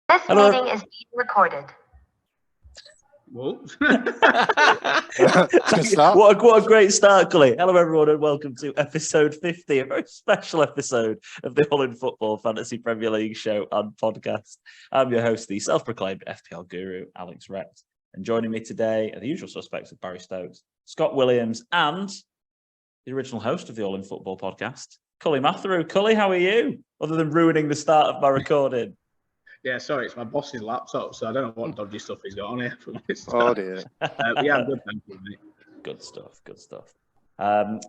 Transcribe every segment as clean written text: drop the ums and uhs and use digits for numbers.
This Hello. meeting is being recorded. Whoa. What a great start, Kully. Hello, everyone, and welcome to episode 50, a very special episode of the All in Football Fantasy Premier League show and podcast. I'm your host, the self-proclaimed FPL Guru Alex Rex, and joining me today are the usual suspects of Barry Stokes, Scott Williams, and the original host of the All in Football podcast, Kully Matharu. Kully, how are you? Other than ruining the start of my recording. Yeah, sorry, it's my boss's laptop, so I don't know what dodgy stuff he's got on here. Oh dear. Yeah, I'm good, thank you, mate. Good stuff.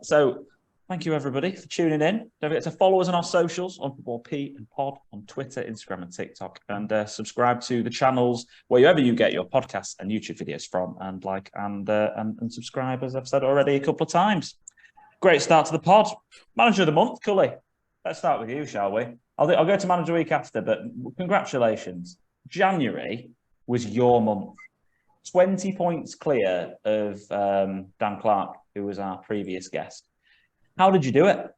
So thank you, everybody, for tuning in. Don't forget to follow us on our socials, on Football P and Pod, on Twitter, Instagram, and TikTok, and subscribe to the channels wherever you get your podcasts and YouTube videos from, and like and subscribe, as I've said already a couple of times. Great start to the pod. Manager of the month, Kully. Let's start with you, shall we? I'll go to manager week after, but congratulations. January was your month. 20 points clear of Dan Clark, who was our previous guest. How did you do it?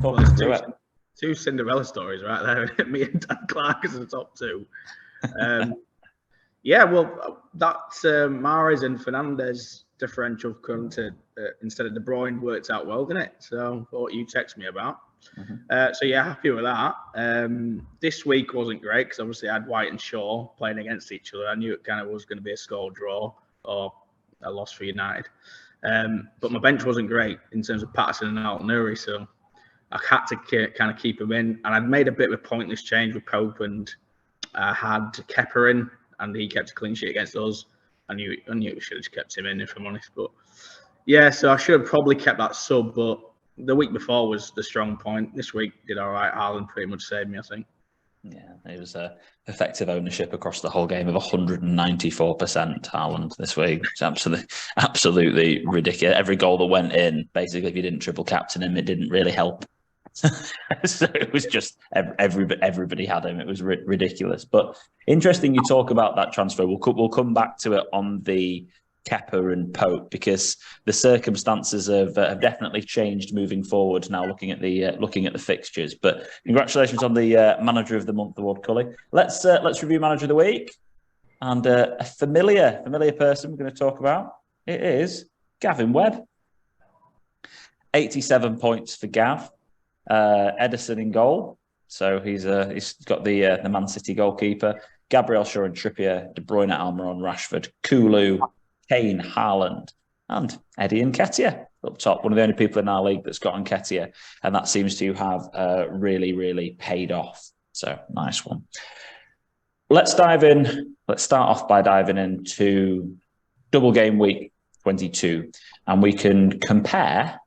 Talk us through it. Two Cinderella stories right there. Me and Dan Clark as the top two. Yeah, well, that's Mahrez and Fernandez differential come to instead of De Bruyne worked out well, didn't it? So what you text me about. Mm-hmm. So yeah, happy with that. This week wasn't great because obviously I had White and Shaw playing against each other. I knew it kind of was going to be a score draw or a loss for United. But my bench wasn't great in terms of Patterson and Al-Nouri, so I had to kind of keep him in. And I'd made a bit of a pointless change with Pope, and I had Kepa in, and he kept a clean sheet against us. I knew we should have kept him in, if I'm honest. But yeah, so I should have probably kept that sub, but the week before was the strong point. This week did all right. Haaland pretty much saved me, I think. Yeah, it was effective ownership across the whole game of 194%. Haaland this week. It's absolutely ridiculous. Every goal that went in, basically, if you didn't triple captain him, it didn't really help. So it was just everybody had him. It was ridiculous. But interesting you talk about that transfer. We'll come back to it on the Kepa and Pope, because the circumstances have definitely changed moving forward now, looking at the fixtures. But congratulations on the Manager of the Month award, Kully. Let's review Manager of the Week, and a familiar person we're going to talk about. It is Gavin Webb. 87 points for Gav. Ederson in goal, so he's got the Man City goalkeeper. Gabriel Shaw and Trippier, De Bruyne, Almiron, Rashford, Kulu, Kane, Haaland, and Eddie Nketiah up top. One of the only people in our league that's got Nketiah, and that seems to have really, really paid off. So nice one. Let's dive in. Let's start off by diving into double game week 22, and we can compare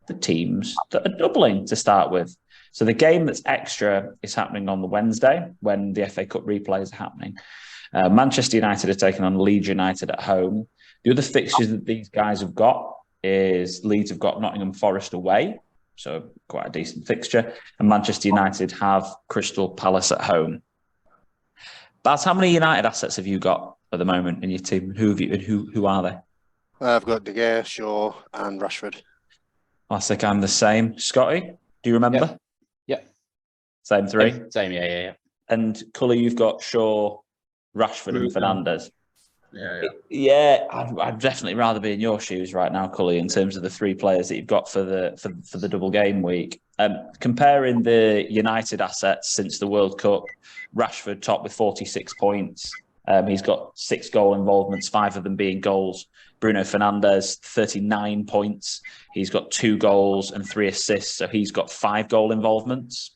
the teams that are doubling to start with. So the game that's extra is happening on the Wednesday when the FA Cup replays are happening. Manchester United are taking on Leeds United at home. The other fixtures that these guys have got is Leeds have got Nottingham Forest away, so quite a decent fixture, and Manchester United have Crystal Palace at home. Baz, how many United assets have you got at the moment in your team? Who are they? I've got De Gea, Shaw, and Rashford. I think I'm the same. Scotty, do you remember? Yep. Same three? Same, yeah. And Kully, you've got Shaw, Rashford, and Fernandez. Yeah. I'd definitely rather be in your shoes right now, Kully, in terms of the three players that you've got for the double game week. Comparing the United assets since the World Cup, Rashford top with 46 points. He's got 6 goal involvements, 5 of them being goals. Bruno Fernandes, 39 points. He's got 2 goals and 3 assists, so he's got 5 goal involvements.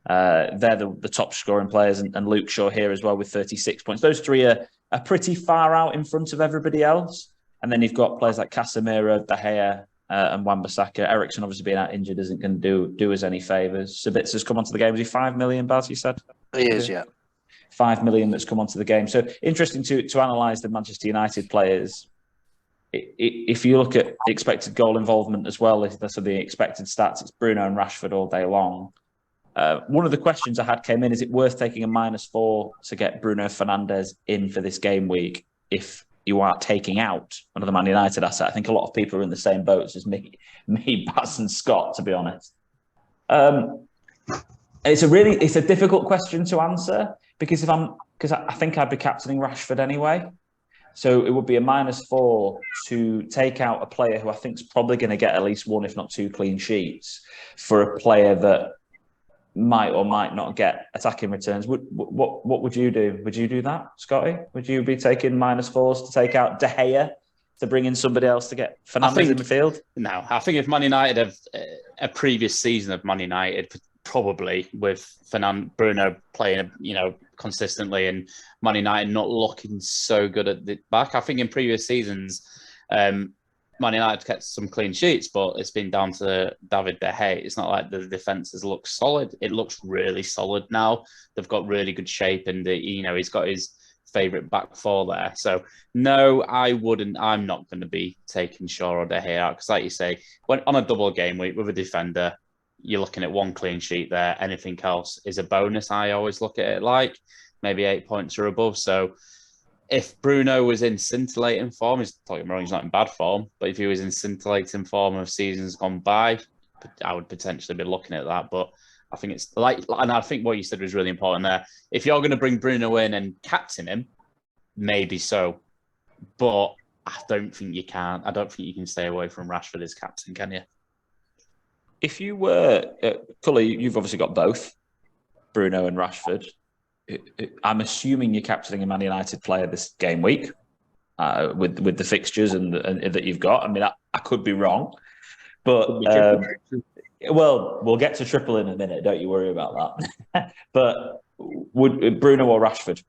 They're the top scoring players, and Luke Shaw here as well with 36 points. Those three are pretty far out in front of everybody else. And then you've got players like Casemiro, De Gea, and Wan-Bissaka. Eriksen obviously being out injured isn't going to do us any favours. Sabitza's come onto the game. Was he 5 million, Baz, you said? He is, yeah. 5 million that's come onto the game. So interesting to analyse the Manchester United players. If you look at the expected goal involvement as well, if that's the expected stats, it's Bruno and Rashford all day long. One of the questions I had came in, is it worth taking a -4 to get Bruno Fernandes in for this game week if you are taking out another Man United asset? I think a lot of people are in the same boats as me, Baz and Scott, to be honest. It's a difficult question to answer because I think I'd be captaining Rashford anyway. So it would be a -4 to take out a player who I think is probably going to get at least one, if not two, clean sheets for a player that might or might not get attacking returns. What would you do? Would you do that, Scotty? Would you be taking -4s to take out De Gea to bring in somebody else to get Fernandes in midfield? No, I think if Man United have a previous season of Man United, probably with Bruno playing, consistently, and Man United not looking so good at the back. I think in previous seasons, Man United kept some clean sheets, but it's been down to David De Gea. It's not like the defences look solid. It looks really solid now. They've got really good shape, and he's got his favourite back four there. So no, I wouldn't. I'm not going to be taking Shaw or De Gea out because, like you say, when on a double game week with a defender, you're looking at one clean sheet there. Anything else is a bonus. I always look at it like maybe 8 points or above. So if Bruno was in scintillating form, he's not in bad form, but if he was in scintillating form of seasons gone by, I would potentially be looking at that. But I think it's and I think what you said was really important there. If you're going to bring Bruno in and captain him, maybe so. But I don't think you can. I don't think you can stay away from Rashford as captain, can you? If you were, Cully, you've obviously got both, Bruno and Rashford. I'm assuming you're captaining a Man United player this game week with the fixtures and that you've got. I mean, I could be wrong, but well, we'll get to triple in a minute. Don't you worry about that. But would Bruno or Rashford?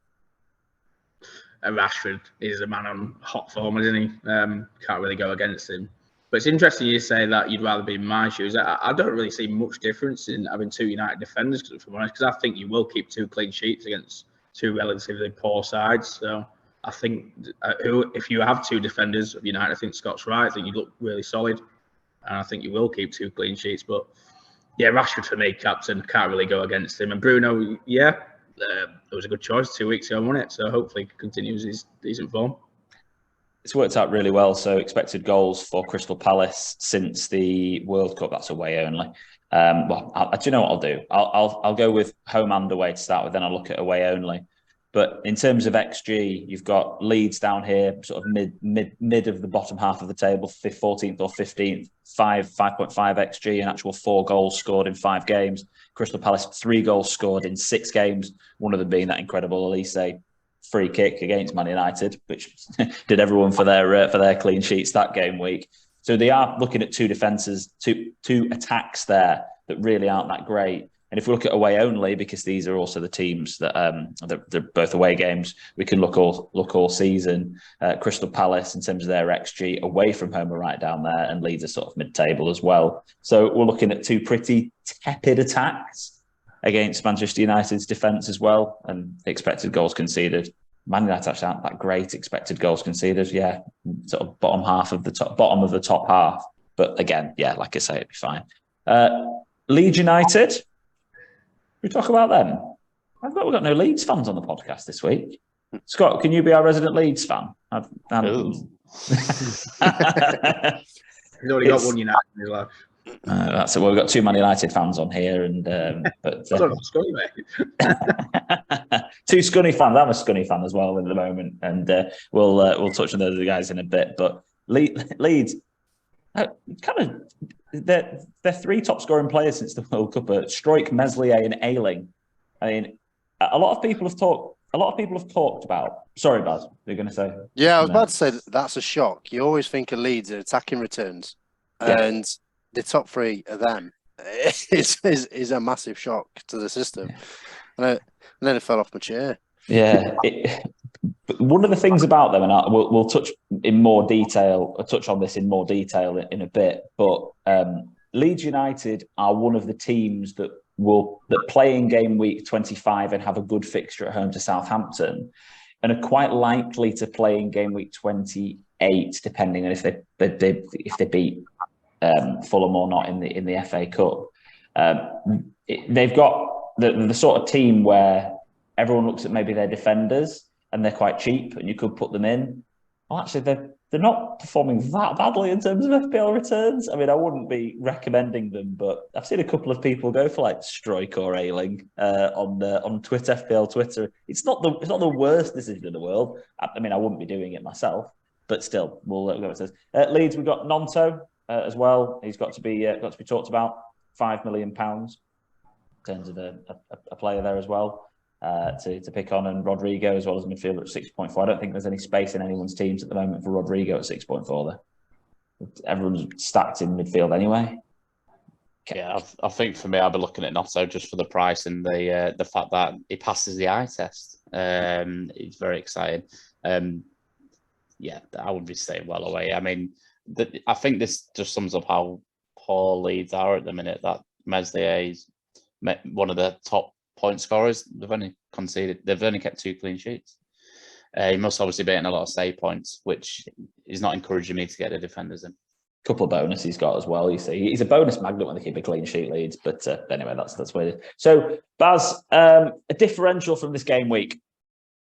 Rashford is a man on hot form, isn't he? Can't really go against him. But it's interesting you say that you'd rather be in my shoes. I don't really see much difference in having two United defenders, because I think you will keep two clean sheets against two relatively poor sides. So I think if you have two defenders of United, I think Scott's right. I think you look really solid, and I think you will keep two clean sheets. But yeah, Rashford for me, captain, can't really go against him. And Bruno, it was a good choice 2 weeks ago, wasn't it? So hopefully he continues his decent form. It's worked out really well. So expected goals for Crystal Palace since the World Cup. That's away only. Do you know what I'll do? I'll go with home and away to start with. Then I'll look at away only. But in terms of XG, you've got Leeds down here, sort of mid of the bottom half of the table, 14th or 15th, 5.5 XG, and actual 4 goals scored in 5 games. Crystal Palace 3 goals scored in 6 games. One of them being that incredible Elise free kick against Man United, which did everyone for their clean sheets that game week. So they are looking at two defences, two attacks there that really aren't that great. And if we look at away only, because these are also the teams that they're both away games, we can look all season. Crystal Palace, in terms of their XG, away from home are right down there, and Leeds are sort of mid-table as well. So we're looking at two pretty tepid attacks against Manchester United's defence as well, and expected goals conceded. Man United actually aren't that great. Expected goals conceded, yeah, sort of bottom of the top half. But again, yeah, like I say, it'd be fine. Leeds United. We talk about them. We've got no Leeds fans on the podcast this week. Scott, can you be our resident Leeds fan? He's already got one United in his life. That's it. Well, we've got 2 Man United fans on here, and but Scunny, mate. 2 Scunny fans. I'm a Scunny fan as well at the moment, and we'll touch on those other guys in a bit. But Leeds, they're 3 top scoring players since the World Cup: Struijk, Meslier, and Ayling. I mean, a lot of people have talked about. Sorry, Baz, you're going to say? Yeah, I was about to say that's a shock. You always think of Leeds at attacking returns, and the top 3 of them is a massive shock to the system. And then it fell off my chair. Yeah. But one of the things about them, and we'll touch on this in more detail in a bit, but Leeds United are one of the teams that play in game week 25 and have a good fixture at home to Southampton, and are quite likely to play in game week 28, depending on if they beat Fulham or not in the FA Cup. They've got the sort of team where everyone looks at maybe their defenders and they're quite cheap and you could put them in. Well, actually, they're not performing that badly in terms of FPL returns. I mean, I wouldn't be recommending them, but I've seen a couple of people go for like Stroik or Ailing on Twitter, FPL Twitter. It's not the worst decision in the world. I mean, I wouldn't be doing it myself, but still, we'll go what it says. Leeds, we've got Nonto as well. He's got to be talked about. £5 million in terms of a player there as well. To pick on, and Rodrigo as well as midfielder at 6.4. I don't think there's any space in anyone's teams at the moment for Rodrigo at 6.4 there. Everyone's stacked in midfield anyway. Okay. Yeah, I think for me, I'll be looking at Notto just for the price and the fact that he passes the eye test. He's very exciting. Yeah, I would be staying well away. I mean, I think this just sums up how poor Leeds are at the minute. That Meslier is one of the top point scorers. They've only kept 2 clean sheets. He must obviously be getting a lot of save points, which is not encouraging me to get the defenders in. Couple of bonus he's got as well. You see, he's a bonus magnet when they keep a clean sheet, Leeds. But anyway, that's what it is. So Baz, a differential from this game week.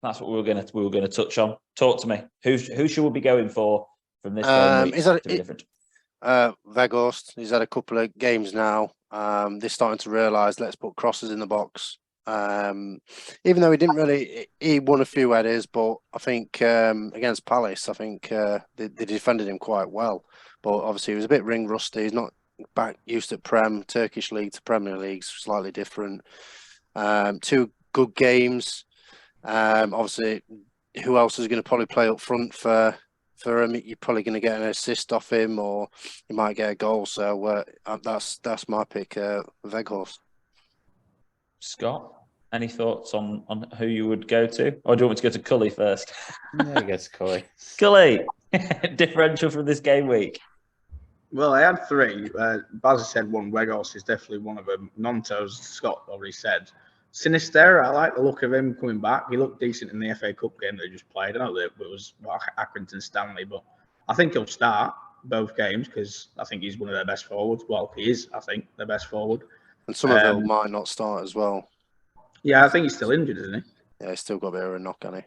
That's what we were going to touch on. Talk to me. Who should we be going for from this game week to be different? Weghorst. He's had a couple of games now. They're starting to realise let's put crosses in the box. Even though he won a few headers, but I think against Palace, I think they defended him quite well. But obviously, he was a bit ring rusty. He's not back used to Turkish league to Premier League, slightly different. 2 good games. Obviously, who else is going to probably play up front for him? You're probably going to get an assist off him, or you might get a goal. So that's my pick, Weghorst. Scott, any thoughts on who you would go to? Or do you want me to go to Kully first? Yeah, go to Kully. Kully, differential from this game week. Well, I had 3. Baz said one. Weghorst is definitely one of them. Nonto's, Scott already said. Sinister, I like the look of him coming back. He looked decent in the FA Cup game they just played. I know that it was Accrington Stanley, but I think he'll start both games because I think he's one of their best forwards. Well, he is, I think, their best forward. And Somerville might not start as well. Yeah, I think he's still injured, isn't he? Yeah, he's still got a bit of a knock on it.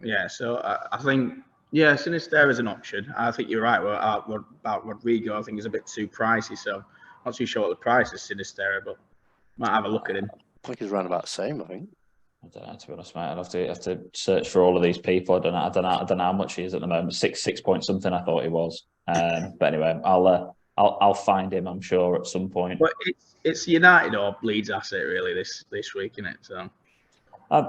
Yeah, so I think, Sinister is an option. I think you're right about Rodrigo. I think he's a bit too pricey, so not too sure what the price is Sinister, but might have a look at him. I think he's around about the same, I think. I don't know, to be honest, mate. I'd have to search for all of these people. I don't know how much he is at the moment. 6 point something I thought he was. But anyway, I'll find him, I'm sure, at some point. But it's United or Leeds asset really this week, isn't it? So I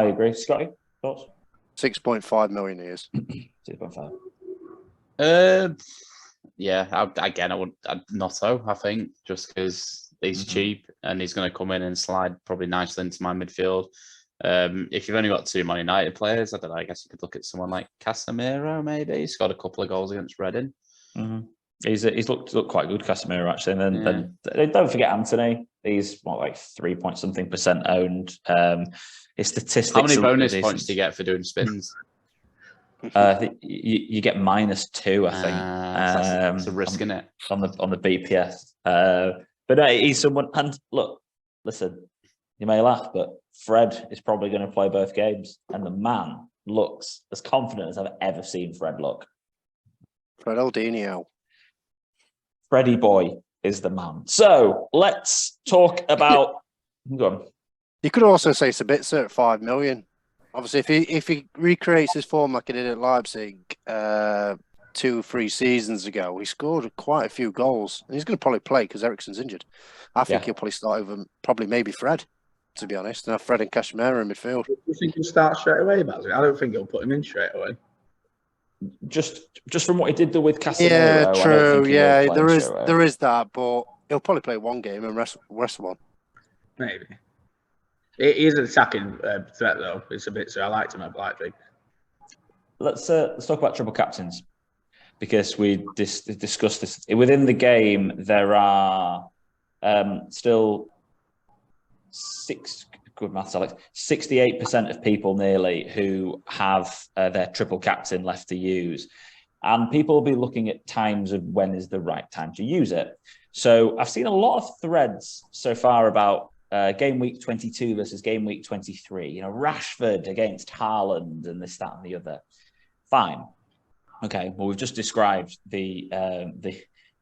agree. Scotty, thoughts? 6.5 million he is. 6.5. Yeah, I would not so. I think just because he's cheap and he's going to come in and slide probably nicely into my midfield. If you've only got 2 Man United players, I don't know. I guess you could look at someone like Casemiro. Maybe he's got a couple of goals against Reading. Mm-hmm. He's looked quite good, Casemiro, actually. And then don't forget Anthony. He's like 3 point something % owned. His statistics. How many bonus points do you get for doing spins? You get -2, I think. That's a risk, isn't it? On the BPS. But no, he's someone. And look, listen, you may laugh, but Fred is probably going to play both games, and the man looks as confident as I've ever seen Fred look. Fred Aldinho. Freddie boy is the man. So let's talk about. Go on. You could also say Sabitzer at 5 million. Obviously, if he recreates his form like he did at Leipzig 2-3 seasons ago, he scored quite a few goals, and he's going to probably play because Eriksen's injured. I think he'll probably start over maybe Fred, to be honest, and have Fred and Casemiro in midfield. Do you think he'll start straight away, Baz? I don't think he'll put him in straight away. Just from what he did with Casemiro. Yeah, true. Yeah, there is that, but he'll probably play one game and rest one. Maybe. He is an attacking threat, though. It's a bit. So I liked him at Leipzig. Let's talk about triple captains, because we discussed this within the game. There are still 68% of people nearly who have their triple captain left to use, and people will be looking at times of when is the right time to use it. So I've seen a lot of threads so far about game week 22 versus game week 23. You know, Rashford against Haaland and this, that, and the other. Fine. Okay, well, we've just described the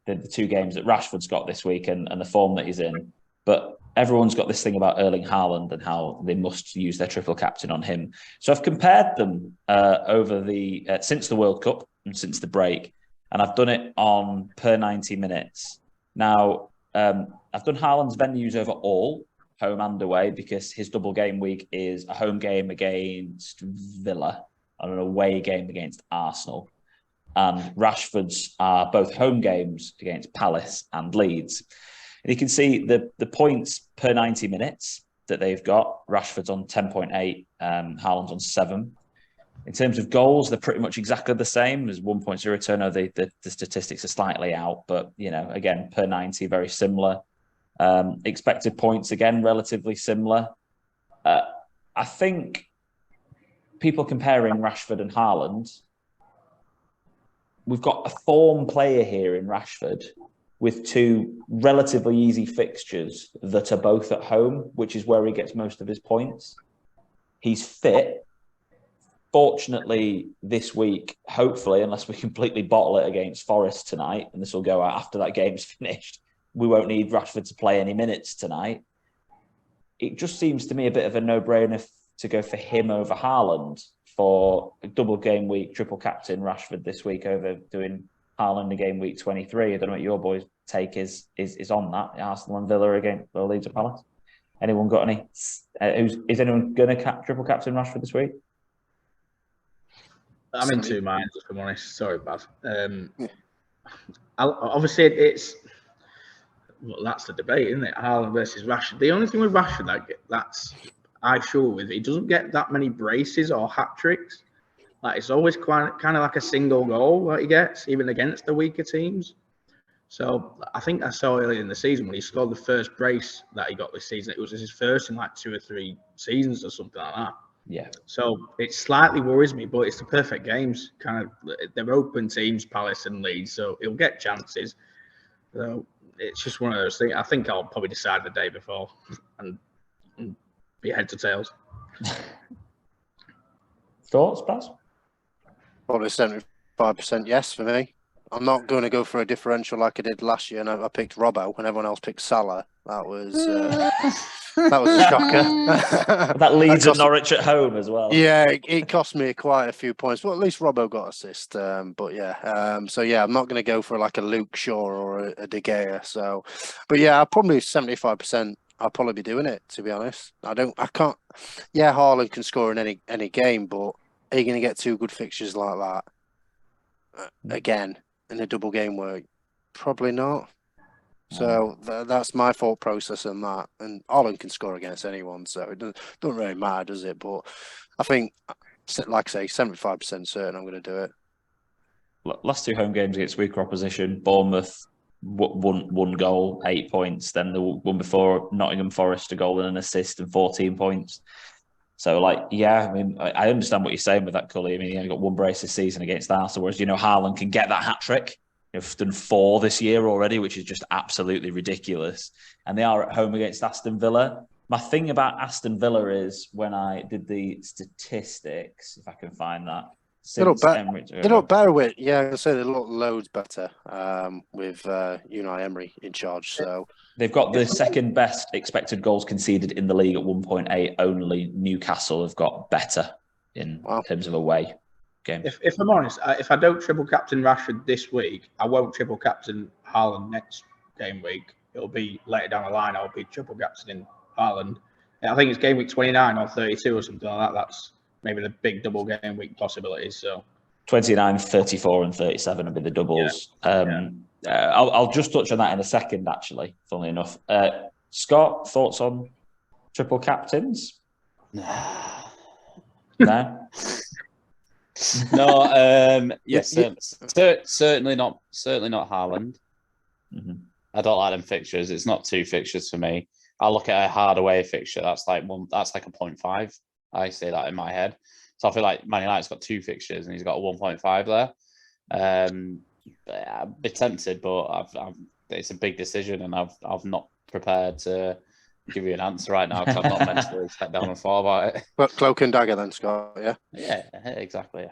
2 games that Rashford's got this week and the form that he's in. But everyone's got this thing about Erling Haaland and how they must use their triple captain on him. So I've compared them over since the World Cup and since the break, and I've done it on per 90 minutes. Now, I've done Haaland's venues over all, home and away, because his double game week is a home game against Villa and an away game against Arsenal. And Rashford's are both home games against Palace and Leeds. And you can see the points per 90 minutes that they've got. Rashford's on 10.8, Haaland's on 7. In terms of goals, they're pretty much exactly the same. There's 1.0 turnover. The statistics are slightly out, but, again, per 90, very similar. Expected points, again, relatively similar. I think people comparing Rashford and Haaland, we've got a form player here in Rashford with 2 relatively easy fixtures that are both at home, which is where he gets most of his points. He's fit. Fortunately, this week, hopefully, unless we completely bottle it against Forest tonight, and this will go out after that game's finished, we won't need Rashford to play any minutes tonight. It just seems to me a bit of a no-brainer to go for him over Haaland for a double game week, triple captain Rashford this week over doing Haaland in game week 23. I don't know what your boys' take is on that. Arsenal and Villa against the Leeds or Palace. Anyone got any? Is anyone going to triple captain Rashford this week? I'm in 2 minds, if I'm honest. Sorry, Baz. Obviously, that's the debate, isn't it? Haaland versus Rashford. The only thing with Rashford that's I struggle with, he doesn't get that many braces or hat tricks. Like, it's always kind of like a single goal that he gets, even against the weaker teams. So I think I saw earlier in the season when he scored the first brace that he got this season, it was his first in like 2 or 3 seasons or something like that. Yeah. So it slightly worries me, but it's the perfect games. Kind of, they're open teams, Palace and Leeds, so he'll get chances. So it's just one of those things. I think I'll probably decide the day before and be head to tails. Thoughts, Baz? Probably 75% yes for me. I'm not going to go for a differential like I did last year, and I picked Robbo when everyone else picked Salah. That was a shocker. That Leeds and Norwich at home as well. Yeah, it cost me quite a few points. Well, at least Robbo got assist. But yeah, so yeah, I'm not going to go for like a Luke Shaw or a De Gea. So, but yeah, I'll probably 75%. I'll probably be doing it, to be honest. I can't. Yeah, Haaland can score in any game, but are you going to get 2 good fixtures like that again in a double game week? Probably not. So that's my thought process on that. And Haaland can score against anyone, so it doesn't really matter, does it? But I think, like I say, 75% certain I'm going to do it. Last 2 home games against weaker opposition, Bournemouth one goal, 8 points. Then the one before, Nottingham Forest, a goal and an assist and 14 points. So, I mean, I understand what you're saying with that, Cully. I mean, he only got 1 brace this season against Arsenal, whereas, Haaland can get that hat-trick. He's done 4 this year already, which is just absolutely ridiculous. And they are at home against Aston Villa. My thing about Aston Villa is when I did the statistics, if I can find that, they look better with, I say they look loads better with Unai Emery in charge. So they've got the second best expected goals conceded in the league at 1.8. Only Newcastle have got better in terms of away games. If I'm honest, if I don't triple captain Rashford this week, I won't triple captain Haaland next game week. It'll be later down the line. I'll be triple captaining Haaland. I think it's game week 29 or 32 or something like that. That's maybe the big double game week possibilities. So 29, 34 and 37 will be the doubles. I'll just touch on that in a second, actually, funnily enough. Scott, thoughts on triple captains? No? No, yes, certainly not Haaland. Mm-hmm. I don't like them fixtures. It's not 2 fixtures for me. I look at a hard away fixture. That's like a 0.5. I say that in my head. So I feel like Man United's got 2 fixtures and he's got a 1.5 there. I'd be tempted, but it's a big decision, and I've not prepared to give you an answer right now because I've not mentally sat down and thought about it. But cloak and dagger then, Scott, yeah? Yeah, exactly. Yeah.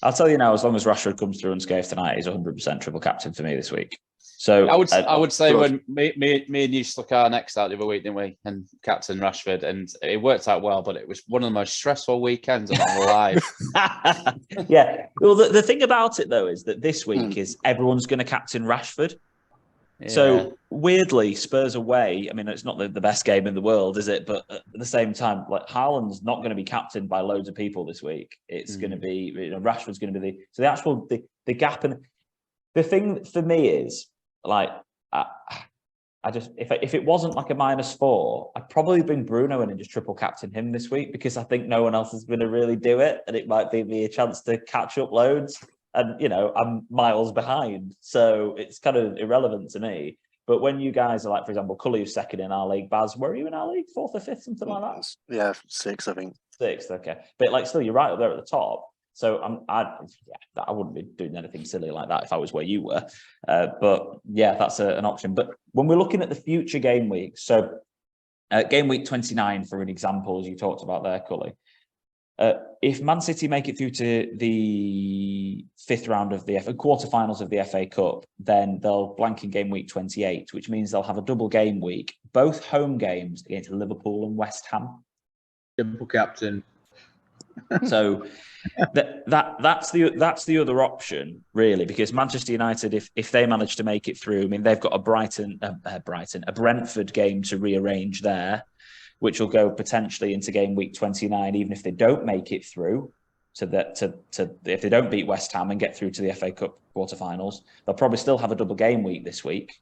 I'll tell you now, as long as Rashford comes through unscathed tonight, he's 100% triple captain for me this week. So I would say when me and you stuck our necks out the other week, didn't we? And Captain Rashford, and it worked out well, but it was one of the most stressful weekends of my life. Yeah. Well, the thing about it though is that this week is everyone's going to captain Rashford. Yeah. So weirdly, Spurs away. I mean, it's not the best game in the world, is it? But at the same time, like Haaland's not going to be captained by loads of people this week. It's going to be, Rashford's going to be the gap. And the thing for me is like, I just if it wasn't like a -4, I'd probably bring Bruno in and just triple captain him this week because I think no one else is going to really do it, and it might be me a chance to catch up loads. And, I'm miles behind. So it's kind of irrelevant to me. But when you guys are like, for example, Kully was second in our league. Baz, were you in our league? 4th or 5th, something like that? Yeah, 6th, I think. 6th, okay. But like still, you're right up there at the top. So I wouldn't be doing anything silly like that if I was where you were. But yeah, that's an option. But when we're looking at the future game weeks, so game week 29, for an example, as you talked about there, Kully, if Man City make it through to the 5th round of the quarterfinals of the FA Cup, then they'll blank in game week 28, which means they'll have a double game week, both home games against Liverpool and West Ham. Double captain. So that's the other option, really, because Manchester United, if they manage to make it through, I mean, they've got a Brentford game to rearrange there, which will go potentially into game week 29, even if they don't make it through. So that if they don't beat West Ham and get through to the FA Cup quarterfinals, they'll probably still have a double game week this week,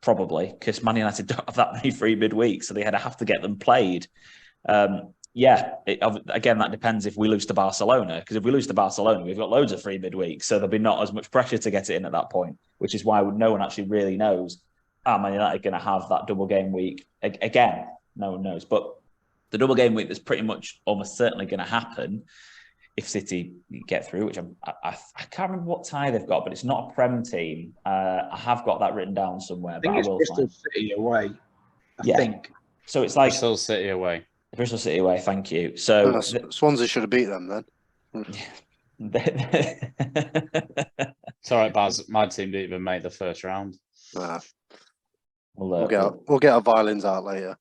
probably, because Man United don't have that many free midweeks, so they have to get them played. Again, that depends if we lose to Barcelona, because if we lose to Barcelona, we've got loads of free midweeks, so there'll be not as much pressure to get it in at that point, which is why no one actually really knows, Man United going to have that double game week again. No one knows. But the double game week that's pretty much almost certainly going to happen if City get through, which I can't remember what tie they've got, but it's not a Prem team. I have got that written down somewhere. I think it's Bristol City away, I think. So it's like Bristol City away. Bristol City away, thank you. So Swansea should have beat them then. It's all right, Baz. My team didn't even make the first round. We'll get our violins out later.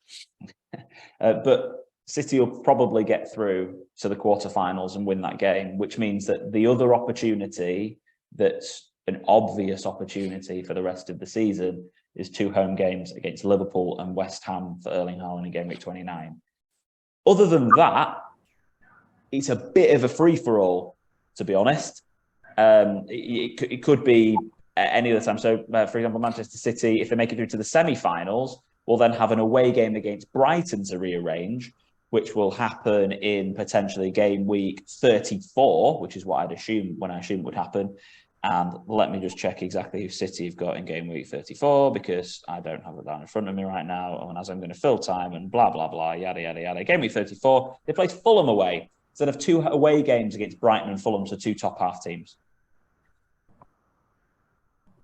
But City will probably get through to the quarterfinals and win that game, which means that the other opportunity that's an obvious opportunity for the rest of the season is 2 home games against Liverpool and West Ham for Erling Haaland in game week 29. Other than that, it's a bit of a free-for-all, to be honest. It could be any other time. So, for example, Manchester City, if they make it through to the semi-finals, will then have an away game against Brighton to rearrange, which will happen in potentially game week 34, which is what I assume would happen. And let me just check exactly who City have got in game week 34, because I don't have it down in front of me right now. And as I'm going to fill time and blah, blah, blah, yada, yada, yada. Game week 34, they played Fulham away. So they have 2 away games against Brighton and Fulham, so 2 top half teams.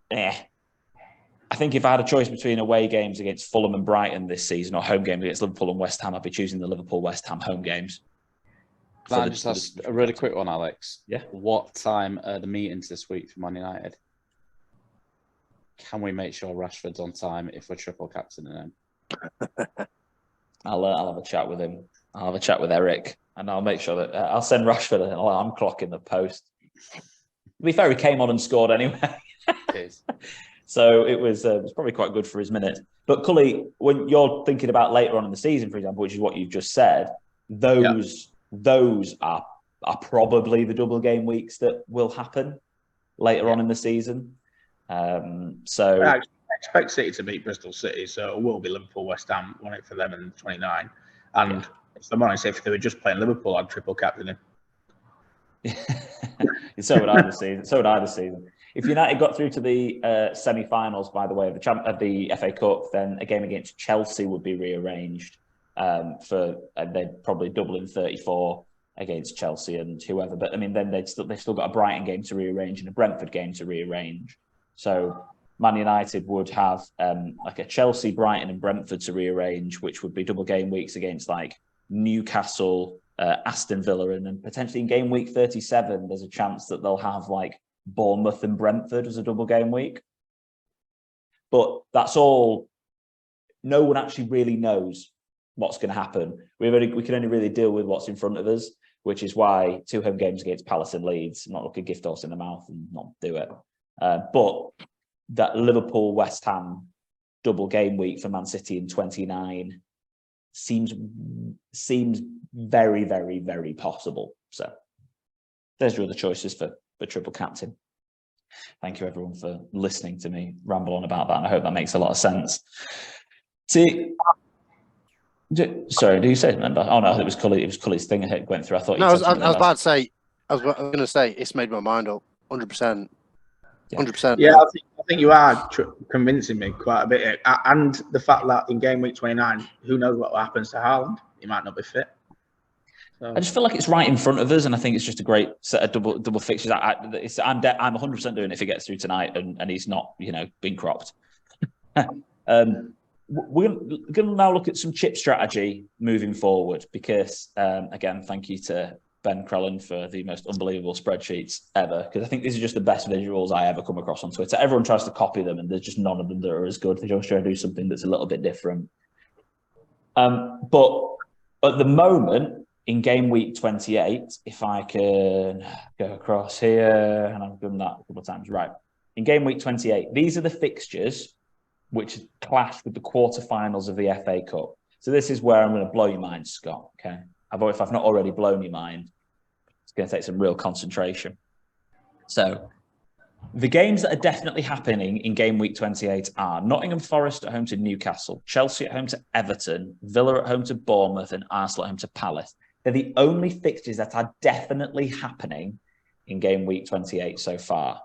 I think if I had a choice between away games against Fulham and Brighton this season or home games against Liverpool and West Ham, I'd be choosing the Liverpool-West Ham home games. Can I just ask a really quick one, Alex? Yeah. What time are the meetings this week for Man United? Can we make sure Rashford's on time if we're triple captaining him? I'll have a chat with him. I'll have a chat with Eric, and I'll make sure that I'll send Rashford an alarm clock in the post. To be fair, he came on and scored anyway. So it was probably quite good for his minutes. But Kully, when you're thinking about later on in the season, for example, which is what you've just said, those are probably the double game weeks that will happen later on in the season. So I expect City to beat Bristol City, so it will be Liverpool, West Ham, won it for them in 29. And if I'm honest, if they were just playing Liverpool, I'd triple captain him. So would I this season. If United got through to the semi-finals, by the way, of the FA Cup, then a game against Chelsea would be rearranged they'd probably double in 34 against Chelsea and whoever. But I mean, then they've still got a Brighton game to rearrange and a Brentford game to rearrange. So Man United would have like a Chelsea, Brighton, and Brentford to rearrange, which would be double game weeks against like Newcastle, Aston Villa, and then potentially in game week 37, there's a chance that they'll have like Bournemouth and Brentford as a double game week. But that's all. No one actually really knows what's going to happen. We can only really deal with what's in front of us, which is why 2 home games against Palace and Leeds, not look a gift horse in the mouth and not do it. But that Liverpool West Ham double game week for Man City in 29 seems very, very, very possible. So there's your other choices for triple captain. Thank you everyone for listening to me ramble on about that, and I hope that makes a lot of sense. See, sorry, do you say remember? Oh no, it was Cully's thing I went through. I thought. No, I was about to say. I was going to say it's made my mind up. 100%. 100%. Yeah, I think you are convincing me quite a bit, and the fact that in game week 29, who knows what happens to Haaland? He might not be fit. So. I just feel like it's right in front of us, and I think it's just a great set of double fixtures. I'm 100% doing it if he gets through tonight, and he's not, being cropped. We're going to now look at some chip strategy moving forward because, again, thank you to Ben Crellin for the most unbelievable spreadsheets ever, because I think these are just the best visuals I ever come across on Twitter. Everyone tries to copy them, and there's just none of them that are as good. They just try to do something that's a little bit different. But at the moment, in game week 28, if I can go across here, and I've done that a couple of times, right. In game week 28, these are the fixtures which clash with the quarterfinals of the FA Cup. So this is where I'm going to blow your mind, Scott, okay? If I've not already blown your mind, it's going to take some real concentration. So the games that are definitely happening in game week 28 are Nottingham Forest at home to Newcastle, Chelsea at home to Everton, Villa at home to Bournemouth, and Arsenal at home to Palace. They're the only fixtures that are definitely happening in game week 28 so far.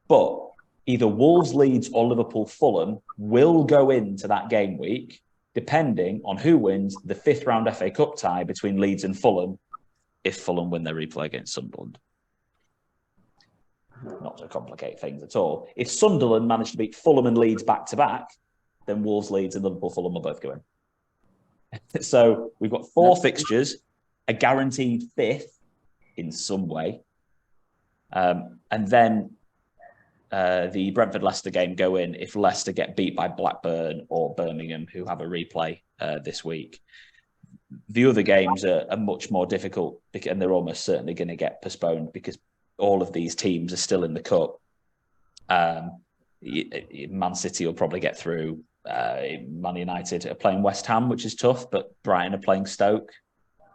But either Wolves, Leeds, or Liverpool, Fulham will go into that game week, depending on who wins the 5th round FA Cup tie between Leeds and Fulham, if Fulham win their replay against Sunderland. Not to complicate things at all. If Sunderland manage to beat Fulham and Leeds back-to-back, then Wolves, Leeds, and Liverpool, Fulham will both go in. So we've got 4 fixtures, a guaranteed 5th in some way. And then the Brentford-Leicester game go in if Leicester get beat by Blackburn or Birmingham, who have a replay this week. The other games are much more difficult, and they're almost certainly going to get postponed because all of these teams are still in the cup. Man City will probably get through. Man United are playing West Ham, which is tough, but Brighton are playing Stoke,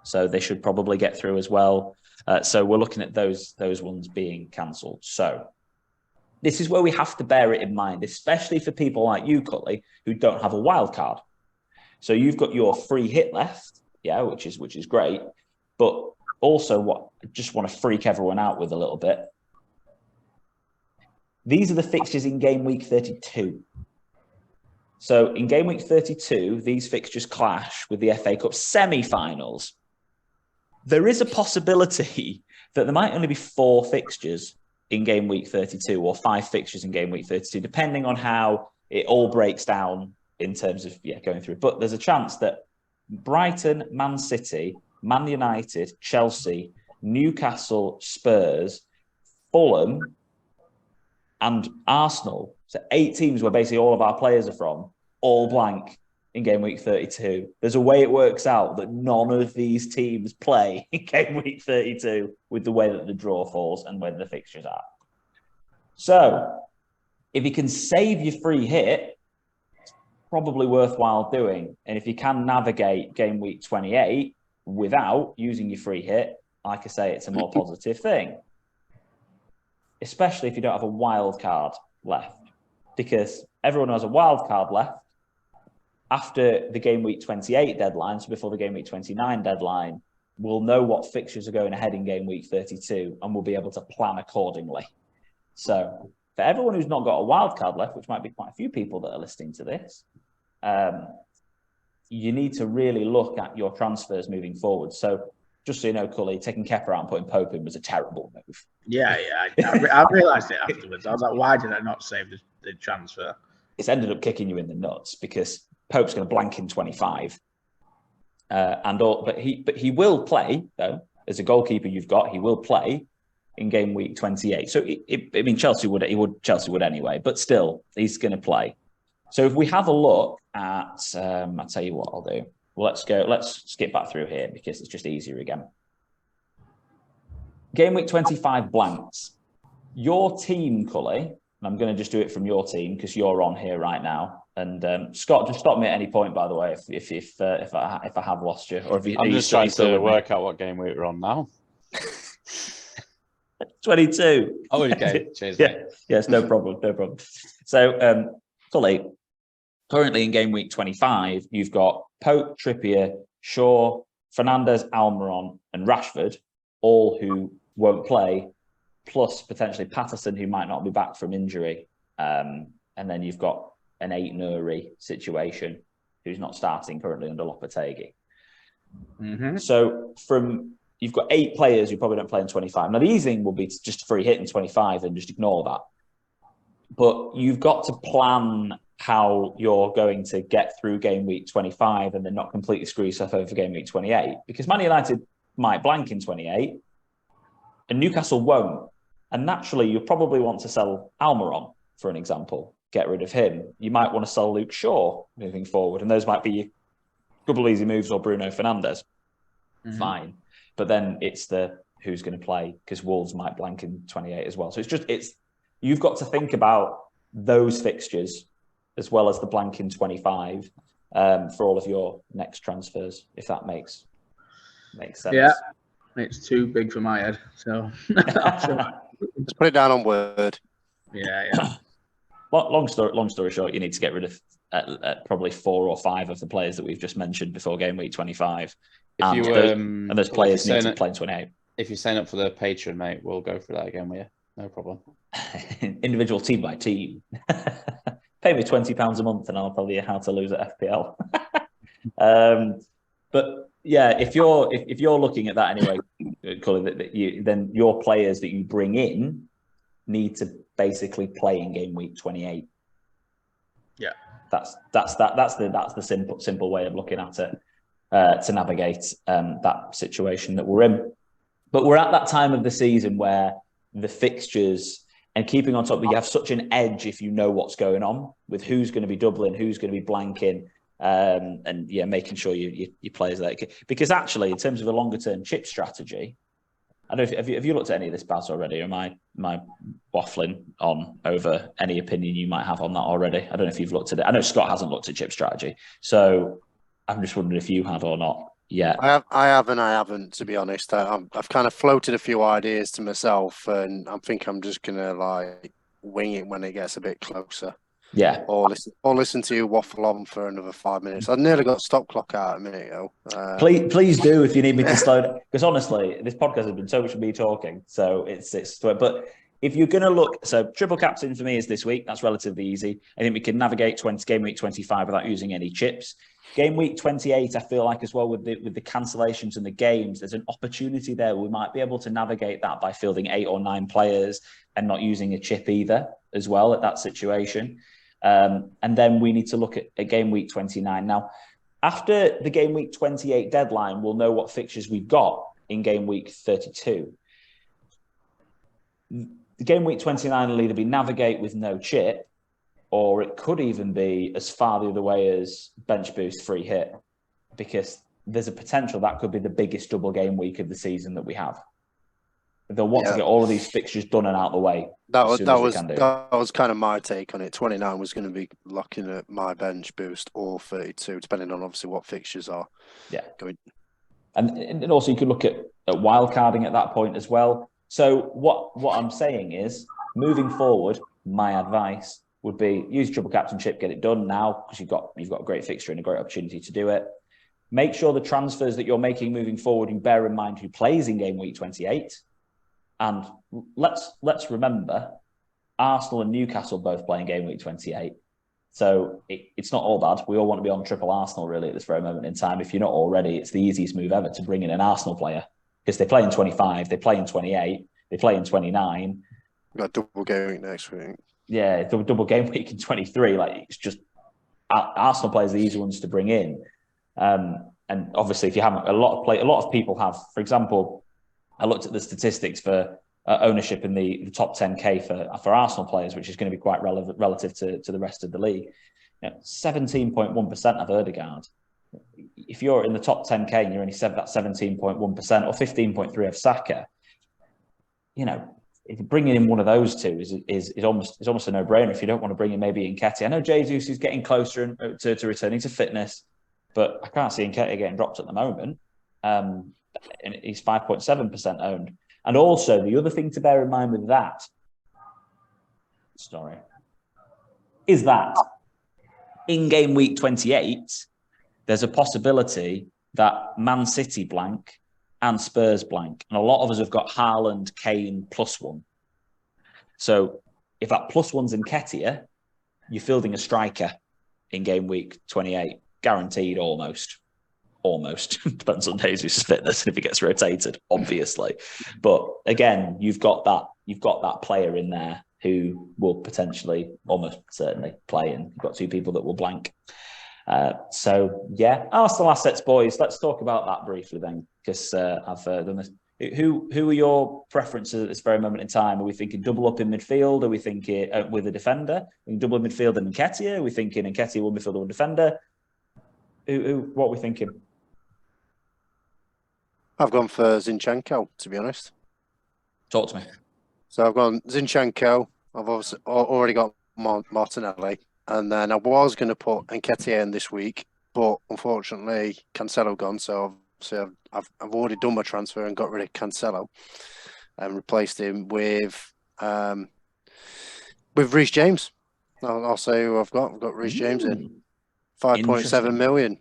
so they should probably get through as well. So we're looking at those ones being cancelled. So this is where we have to bear it in mind, especially for people like you, Cully, who don't have a wild card. So you've got your free hit left, which is great, but also what I just want to freak everyone out with a little bit. These are the fixtures in game week 32. So in game week 32, these fixtures clash with the FA Cup semi-finals. There is a possibility that there might only be 4 fixtures in game week 32 or 5 fixtures in game week 32, depending on how it all breaks down in terms of going through. But there's a chance that Brighton, Man City, Man United, Chelsea, Newcastle, Spurs, Fulham, and Arsenal, so 8 teams where basically all of our players are from, all blank in game week 32. There's a way it works out that none of these teams play in game week 32 with the way that the draw falls and where the fixtures are. So if you can save your free hit, it's probably worthwhile doing. And if you can navigate game week 28 without using your free hit, like I say, it's a more positive thing. Especially if you don't have a wild card left. Because everyone who has a wild card left, after the game week 28 deadline, so before the game week 29 deadline, we'll know what fixtures are going ahead in game week 32 and we'll be able to plan accordingly. So for everyone who's not got a wild card left, which might be quite a few people that are listening to this, you need to really look at your transfers moving forward. So just so you know, Cully, taking Kepa out and putting Pope in was a terrible move. Yeah. I realised it afterwards. I was like, why did I not save the transfer? It's ended up kicking you in the nuts because Pope's going to blank in 25. But he will play though. As a goalkeeper, you've got he will play in game week 28. So I mean, Chelsea would anyway, but still he's going to play. So if we have a look at, I'll tell you what I'll do. Well, let's skip back through here because it's just easier again. Game week 25 blanks. Your team, Cully, and I'm going to just do it from your team because you're on here right now. And Scott, just stop me at any point, by the way, if I have lost you, or if I'm just trying to work out what game we're on now. 22. Oh, okay. Cheers. Yeah. Yes, no problem. So, Cully, currently in game week 25, you've got Pope, Trippier, Shaw, Fernandes, Almiron, and Rashford, all who won't play, plus potentially Patterson, who might not be back from injury. And then you've got an 8 Nuri situation, who's not starting currently under Lopetegui. Mm-hmm. So you've got 8 players who probably don't play in 25. Now, the easy thing will be to just free hit in 25 and just ignore that. But you've got to plan how you're going to get through game week 25 and then not completely screw yourself over for game week 28. Because Man United might blank in 28 and Newcastle won't. And naturally, you'll probably want to sell Almiron, for an example. Get rid of him. You might want to sell Luke Shaw moving forward. And those might be your couple easy moves or Bruno Fernandes. Mm-hmm. Fine. But then it's who's going to play because Wolves might blank in 28 as well. So you've got to think about those fixtures as well as the blank in 25 for all of your next transfers, if that makes sense. Yeah, it's too big for my head. So just put it down on Word. Yeah. Long story short, you need to get rid of probably 4 or 5 of the players that we've just mentioned before game week 25. And those players need to play in 28. If you sign up for the Patreon, mate, we'll go through that again with you. No problem. Individual team by team. Pay me £20 a month and I'll tell you how to lose at FPL. But yeah, if you're looking at that anyway, Cully, then your players that you bring in need to basically play in game week 28. Yeah, that's the simple way of looking at it to navigate that situation that we're in. But we're at that time of the season where the fixtures and keeping on top, you have such an edge if you know what's going on with who's going to be doubling, who's going to be blanking, and making sure your players are there. Because actually, in terms of a longer term chip strategy, I don't know if have you looked at any of this, Baz, already, or am I waffling on over any opinion you might have on that already? I don't know if you've looked at it. I know Scott hasn't looked at chip strategy, so I'm just wondering if you have or not yet. I haven't, to be honest. I've kind of floated a few ideas to myself, and I think I'm just gonna wing it when it gets a bit closer. Yeah. Or listen to you waffle on for another 5 minutes. I nearly got stop clock out a minute ago. Please do if you need me to slow down. Because honestly, this podcast has been so much of me talking. So it's but if you're going to look, so triple captain for me is this week. That's relatively easy. I think we can navigate game week 25 without using any chips. Game week 28, I feel like as well with the cancellations and the games, there's an opportunity there. We might be able to navigate that by fielding 8 or 9 players and not using a chip either as well at that situation. And then we need to look at game week 29. Now, after the game week 28 deadline, we'll know what fixtures we've got in game week 32. The game week 29 will either be navigate with no chip, or it could even be as far the other way as bench boost free hit, because there's a potential that could be the biggest double game week of the season that we have. They'll want to get all of these fixtures done and out of the way. That was kind of my take on it. 29 was going to be looking at my bench boost or 32, depending on obviously what fixtures are. Yeah. And also you could look at wild carding at that point as well. So what I'm saying is, moving forward, my advice would be use triple captainship, get it done now because you've got a great fixture and a great opportunity to do it. Make sure the transfers that you're making moving forward, you bear in mind who plays in game week 28. And let's remember, Arsenal and Newcastle both playing game week 28. So it's not all bad. We all want to be on triple Arsenal really at this very moment in time. If you're not already, it's the easiest move ever to bring in an Arsenal player because they play in 25, they play in 28, they play in 29. We've got double game week next week. Yeah, double game week in 23. It's just Arsenal players are the easy ones to bring in. And obviously, if you haven't, a lot of people have. For example, I looked at the statistics for ownership in the top 10K for Arsenal players, which is going to be quite relevant relative to the rest of the league. 17.1% of Odegaard. If you're in the top 10K and you're only said that 17.1% or 15.3% of Saka, if bringing in one of those two is almost a no-brainer. If you don't want to bring in maybe Nketiah, I know Jesus is getting closer to returning to fitness, but I can't see Nketiah getting dropped at the moment. And he's 5.7% owned. And also the other thing to bear in mind with that, is that in game week 28, there's a possibility that Man City blank and Spurs blank. And a lot of us have got Haaland, Kane, +1. So if that +1's in Nketiah, you're fielding a striker in game week 28. Guaranteed, almost. Depends on Jesus' fitness if he gets rotated, obviously. But again, you've got that player in there who will potentially, almost certainly, play, and you've got two people that will blank. So yeah, Arsenal assets, boys. Let's talk about that briefly then, because I've done this. Who are your preferences at this very moment in time? Are we thinking double up in midfield? Are we thinking with a defender? Double in midfield and Nketiah? Are we thinking Nketiah, one midfielder, one defender? What are we thinking? I've gone for Zinchenko, to be honest. Talk to me. So I've gone Zinchenko. I've obviously already got Martinelli. And then I was going to put Nketiah in this week, but unfortunately Cancelo gone. So obviously I've already done my transfer and got rid of Cancelo and replaced him with Reece James. I'll say who I've got. I've got Reece James in 5.7 million.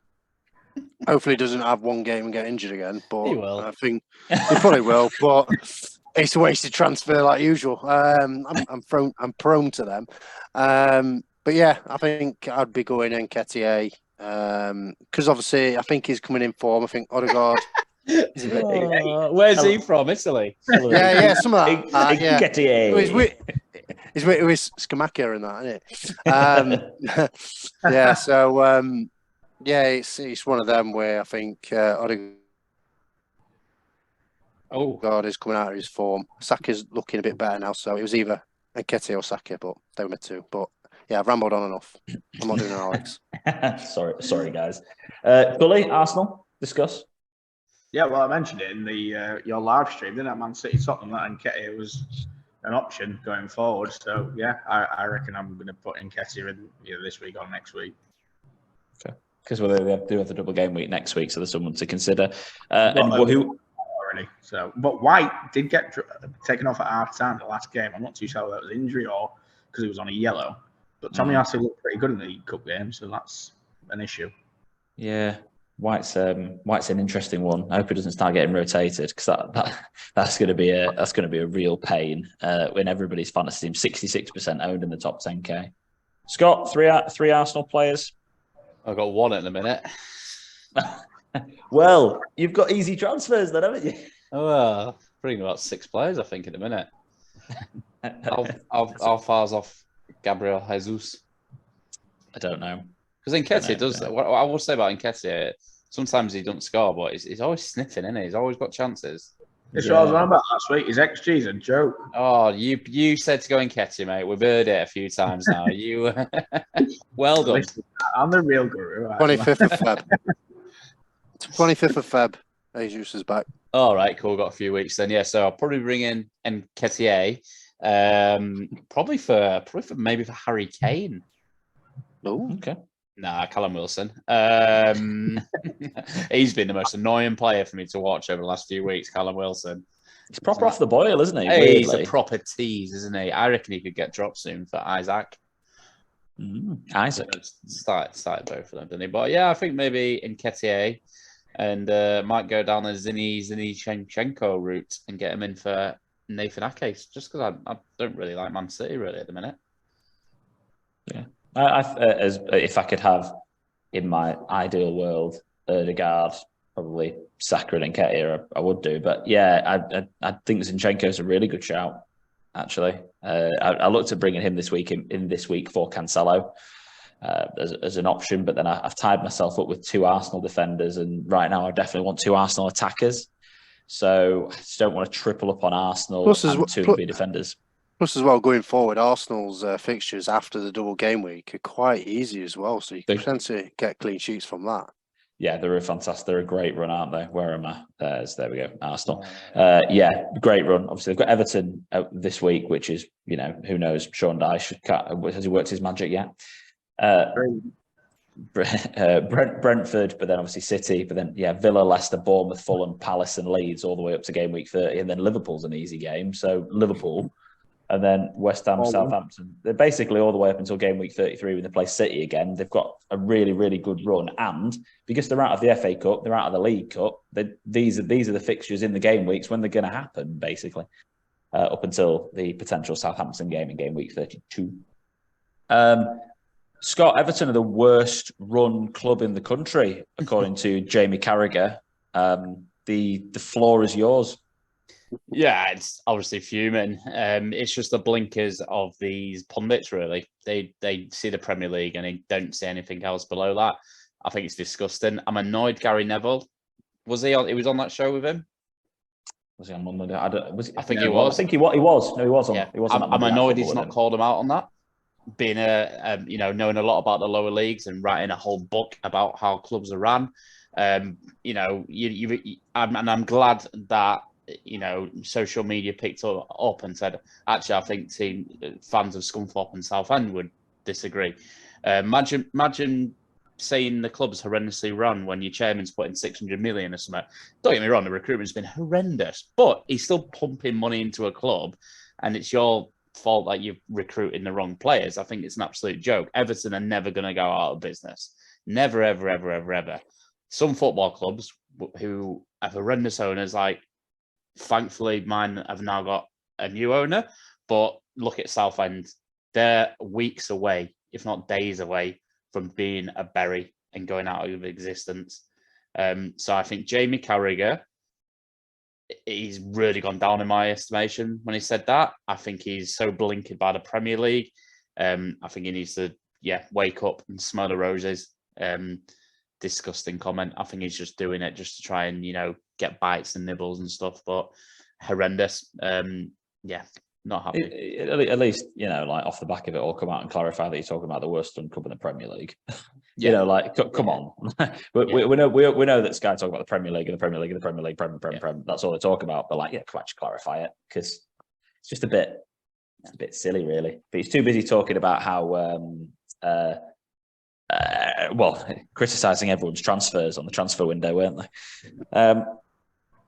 Hopefully he doesn't have one game and get injured again, but He will. I think he probably will. But it's a wasted transfer like usual. I'm prone to them. But yeah, I think I'd be going Nketiah because obviously I think he's coming in form. I think Odegaard. Where's he from? Italy? Yeah, some of that. Yeah. Nketiah. He's with Scamacca and that, isn't it? Yeah. So yeah, it's one of them where I think Odegaard is coming out of his form. Saka's looking a bit better now, so it was either Nketiah or Saka, but they were my two. But yeah, I've rambled on enough. I'm not doing an Alex. sorry, guys. Kully, Arsenal, discuss. Yeah, well, I mentioned it in the your live stream, didn't I? Man City Tottenham, that Nketiah was an option going forward. So yeah, I reckon I'm going to put Nketiah in either this week or next week. Okay, because they do have the double game week next week, so there's someone to consider. Already. So, but White did get taken off at half time the last game. I'm not too sure whether that was injury or because he was on a yellow. But Tommy Tomiyasu looked pretty good in the cup game, so that's an issue. Yeah, White's an interesting one. I hope he doesn't start getting rotated because that's going to be a real pain when everybody's fantasy team 66% owned in the top 10K. Scott, three Arsenal players. I've got one at the minute. Well, you've got easy transfers then, haven't you? Oh, well, bringing about 6 players, I think, at the minute. How far's off Gabriel Jesus? I don't know. Because Nketiah does. What I will say about Nketiah, sometimes he doesn't score, but he's always sniffing, isn't he? He's always got chances. That's what I was on about last week. His XG's a joke. Oh, you said to go Nketiah, mate. We've heard it a few times now. You well done. I'm the real guru. 25th of Feb. 25th of Feb. Jesus is back. All right, cool. Got a few weeks then. Yeah, so I'll probably bring in Nketiah. Probably for Harry Kane. Oh, okay. Nah, Callum Wilson. He's been the most annoying player for me to watch over the last few weeks, Callum Wilson. He's proper off the boil, isn't he? Hey, he's a proper tease, isn't he? I reckon he could get dropped soon for Isaac. Isaac. Started both of them, didn't he? But yeah, I think maybe Nketiah and might go down the Zinchenko route and get him in for Nathan Ake, just because I don't really like Man City really at the minute. Yeah. If I could have in my ideal world Odegaard, probably Saka and Nketiah, I would do. But yeah, I think Zinchenko is a really good shout. Actually, I looked at bringing him this week in this week for Cancelo. as an option. But then I've tied myself up with 2 Arsenal defenders, and right now I definitely want 2 Arsenal attackers. So I just don't want to triple up on Arsenal and 2 B defenders. Plus, as well, going forward, Arsenal's fixtures after the double game week are quite easy as well. So you can potentially get clean sheets from that. Yeah, they're a great run, aren't they? Where am I? There we go, Arsenal. Great run. Obviously, they've got Everton this week, which is, who knows? Sean Dyche has he worked his magic yet? Brentford, but then obviously City, but then Villa, Leicester, Bournemouth, Fulham, Palace, and Leeds all the way up to game week 30, and then Liverpool's an easy game. So Liverpool. And then West Ham, Southampton. They're basically all the way up until game week 33 when they play City again. They've got a really, really good run. And because they're out of the FA Cup, they're out of the League Cup, these are the fixtures in the game weeks when they're going to happen, basically, up until the potential Southampton game in game week 32. Scott, Everton are the worst run club in the country, according to Jamie Carragher. The floor is yours. Yeah, it's obviously fuming. It's just the blinkers of these pundits, really. They see the Premier League and they don't see anything else below that. I think it's disgusting. I'm annoyed Gary Neville. Was he on? He was on that show with him? Was he on Monday? I think he was. I think he was. No, he was on. Yeah. He was on. I'm annoyed he's not called him out on that. Being knowing a lot about the lower leagues and writing a whole book about how clubs are run. I'm glad that social media picked up and said, actually, I think fans of Scunthorpe and Southend would disagree. Imagine saying the club's horrendously run when your chairman's putting 600 million or something. Don't get me wrong, the recruitment's been horrendous, but he's still pumping money into a club, and it's your fault that you're recruiting the wrong players. I think it's an absolute joke. Everton are never going to go out of business. Never, ever, ever, ever, ever. Some football clubs who have horrendous owners, like thankfully mine have now got a new owner, but look at Southend. They're weeks away, if not days away, from being a berry and going out of existence. So I think Jamie Carragher, he's really gone down in my estimation when he said that. I think he's so blinkered by the Premier League. I think he needs to, wake up and smell the roses. Disgusting comment. I think he's just doing it just to try and, get bites and nibbles and stuff, but horrendous. Not happy. At least, like off the back of it all, come out and clarify that you're talking about the worst run club in the Premier League. Come on. We know that Sky talk about the Premier League and the Premier League and the Premier League, Premier. That's all they talk about. But come on, just clarify it, because it's just a bit silly, really. But he's too busy talking about how criticising everyone's transfers on the transfer window, weren't they?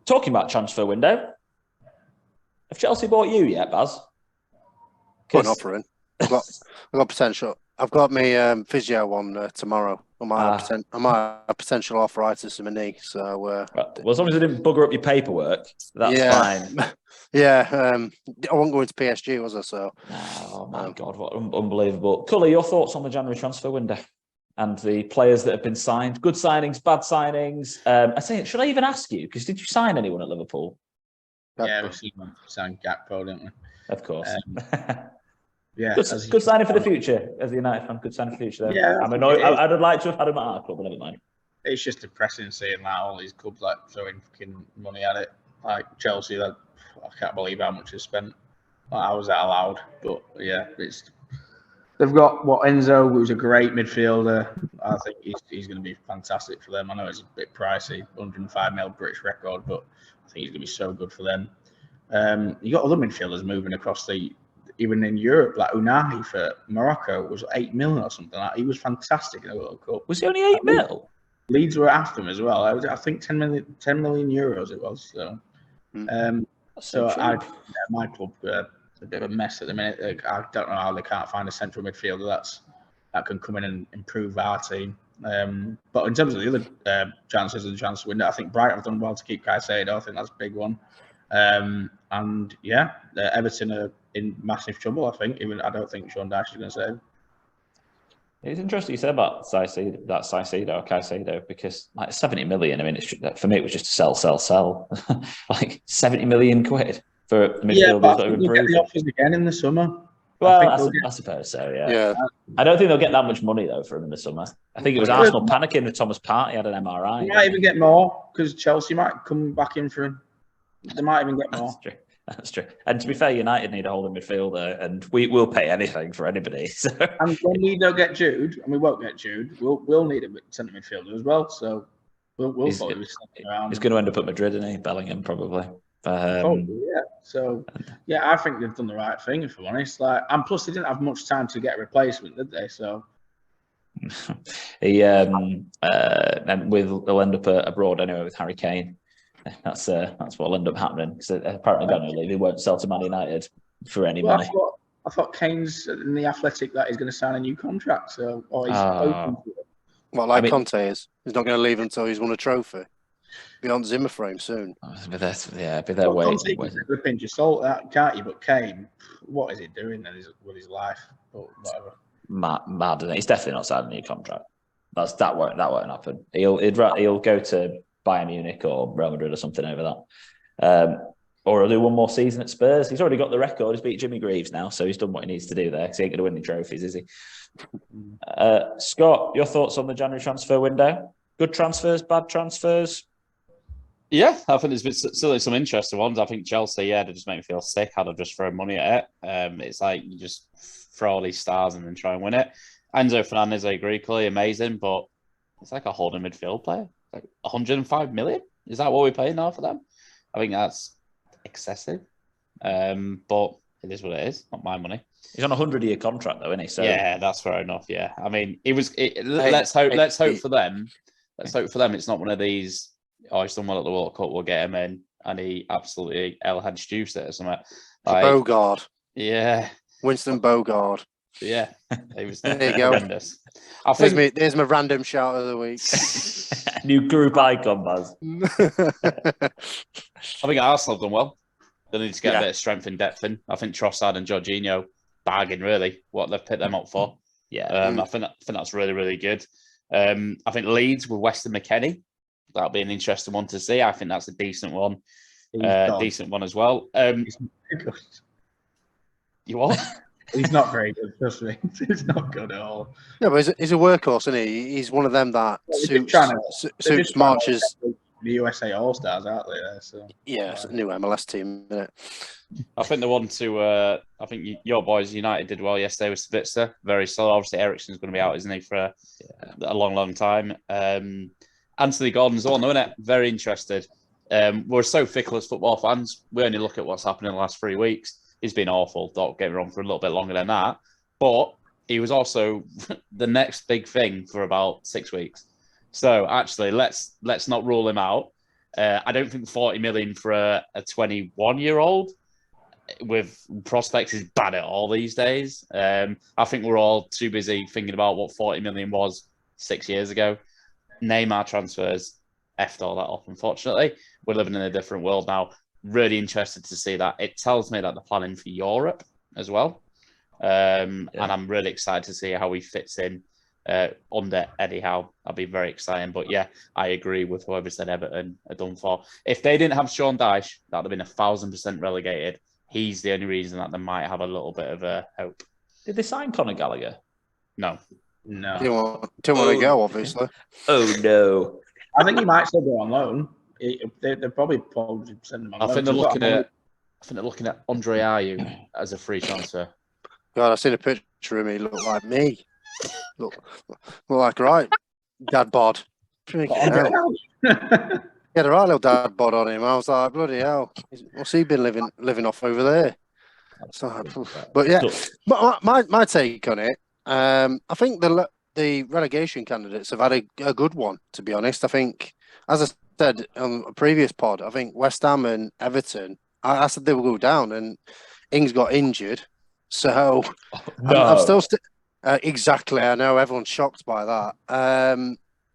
Talking about transfer window, have Chelsea bought you yet, Baz? Put an offer in. I've got potential. I've got my physio on tomorrow. I might have potential arthritis in my knee. So, well, as long as it didn't bugger up your paperwork, that's fine. Yeah, I wasn't going to PSG, was I? So, oh my God, what unbelievable! Cully, your thoughts on the January transfer window and the players that have been signed? Good signings, bad signings. Should I even ask you? Because did you sign anyone at Liverpool? Yeah, we signed Gakpo, didn't we? Of course. Yeah, good signing for the future as a United fan. Good signing for the future. Though. Yeah, I'm annoyed. I'd like to have had him at our club, but never mind. It's just depressing seeing that all these clubs throwing fucking money at it. Like Chelsea, I can't believe how much they spent. How was that allowed? But yeah, they've got Enzo, who's a great midfielder. I think he's going to be fantastic for them. I know it's a bit pricey, 105 mil British record, but I think he's going to be so good for them. You got other midfielders moving across even in Europe, like Unai for Morocco was 8 million or something. He was fantastic in the World Cup. Was he only 8 mil? Leeds were after him as well. I think 10 million euros it was. So, my club a bit of a mess at the minute. I don't know how they can't find a central midfielder that can come in and improve our team. But in terms of the other chances of the transfer window, I think Brighton have done well to keep Caicedo. I think that's a big one. Everton are in massive trouble, I think. I don't think Sean Dyche is going to save. It's interesting you said about Caicedo, because 70 million, I mean, for me, it was just to sell. 70 million quid for the midfielders that have improved. Get the offers again in the summer. Well, I suppose so, Yeah. I don't think they'll get that much money, though, for him in the summer. I think it was Arsenal panicking with Thomas Partey had an MRI. They might even get more because Chelsea might come back in for him. They might even get more. That's true. And to be fair, United need a holding midfielder, and we will pay anything for anybody. So. And when we don't get Jude, and we won't get Jude, we'll need a centre midfielder as well. So we'll probably be sticking around. He's going to end up at Madrid, isn't he? Bellingham, probably. Probably, yeah. So, yeah, I think they've done the right thing, if I'm honest. And plus, they didn't have much time to get a replacement, did they? So, they'll end up abroad anyway with Harry Kane. That's what'll end up happening because apparently Daniel Levy won't sell to Man United for any money. I thought Kane's in the Athletic that he's going to sign a new contract. So, he's open to it. Well, Conte is. He's not going to leave until he's won a trophy. Be on Zimmer frame soon. Be their way. Conte can take a pinch of salt, that can't you? But Kane, what is he doing then with his life? Or whatever. Mad, isn't it? He's definitely not signing a new contract. That won't happen. He'll go to Bayern Munich or Real Madrid or something over that. Or he'll do one more season at Spurs. He's already got the record. He's beat Jimmy Greaves now, so he's done what he needs to do there because he ain't going to win any trophies, is he? Scott, your thoughts on the January transfer window? Good transfers, bad transfers? Yeah, I think there's been still some interesting ones. I think Chelsea, they just make me feel sick how they've just thrown money at it. It's like you just throw all these stars and then try and win it. Enzo Fernandez, I agree, clearly amazing, but it's like a holding midfield player. Like 105 million? Is that what we're paying now for them? I think that's excessive. But it is what it is. Not my money. He's on a 100-year contract, though, isn't he? So yeah, that's fair enough. Yeah, I mean, let's hope for them. Let's hope for them. It's not one of these. Oh, he's done well at the World Cup. We'll get him in, and he absolutely had juice it or something. Like, Bogard. Yeah, Winston Bogard. Yeah, he was there. You go. Horrendous. I think there's my random shout of the week. New group icon, Baz. I think Arsenal have done well. They need to get a bit of strength and depth in. I think Trossard and Jorginho bargain really what they've picked them up for. Yeah, I think that's really, really good. I think Leeds with Weston McKennie, that'll be an interesting one to see. I think that's a decent one. Decent one as well. You what? He's not very good, trust me. He's not good at all. Yeah, but he's a workhorse, isn't he? He's one of them that suits marches. The USA All-Stars out there, so yeah, it's a new MLS team, isn't it? I think the one to I think your boys United did well yesterday with Savitzer. Very solid. Obviously, Eriksen's going to be out, isn't he, for a long, long time. Anthony Gordon's the one, isn't it? Very interested. We're so fickle as football fans. We only look at what's happened in the last 3 weeks. He's been awful. Don't get me wrong, for a little bit longer than that. But he was also the next big thing for about 6 weeks. So actually, let's not rule him out. I don't think 40 million for a 21-year-old with prospects is bad at all these days. I think we're all too busy thinking about what 40 million was 6 years ago. Neymar transfers effed all that up, unfortunately. We're living in a different world now. Really interested to see that. It tells me that they're planning for Europe as well. And I'm really excited to see how he fits in under Eddie Howe. That'll be very exciting. But yeah, I agree with whoever said Everton are done for. If they didn't have Sean Dyche, that would have been 1,000% relegated. He's the only reason that they might have a little bit of a hope. Did they sign Conor Gallagher? No. Don't want to go, obviously. Oh no. I think he might still go on loan. They're probably send him on loan. I think they're looking at Andre Ayew as a free transfer. God, I've seen a picture of him. He looked like me. Look like right dad bod. He had a right little dad bod on him. I was like, bloody hell, what's he been living off over there? So, but yeah, my take on it. I think the relegation candidates have had a good one, to be honest. I think, as I said on a previous pod, I think West Ham and Everton, I said they will go down, and Ings got injured. So I'm still exactly. I know everyone's shocked by that.